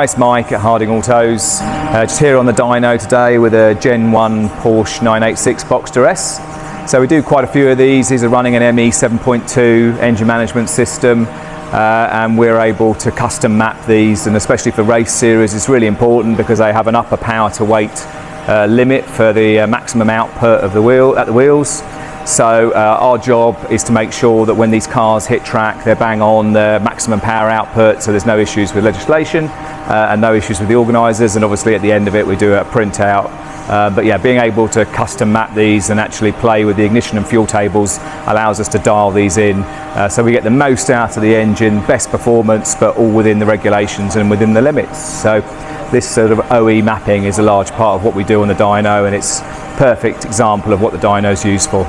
Hi, Mike at Harding Autos. Just here on the dyno today with a Gen 1 Porsche 986 Boxster S. So we do quite a few of these. These are running an ME7.2 engine management system, and we're able to custom map these, and especially for race series it's really important because they have an upper power to weight limit for the maximum output of the wheels. So our job is to make sure that when these cars hit track, they're bang on the maximum power output, so there's no issues with legislation and no issues with the organisers, and obviously at the end of it we do a printout. But yeah, being able to custom map these and actually play with the ignition and fuel tables allows us to dial these in, so we get the most out of the engine, best performance, but all within the regulations and within the limits. So this sort of OE mapping is a large part of what we do on the dyno, and it's a perfect example of what the dyno is used for.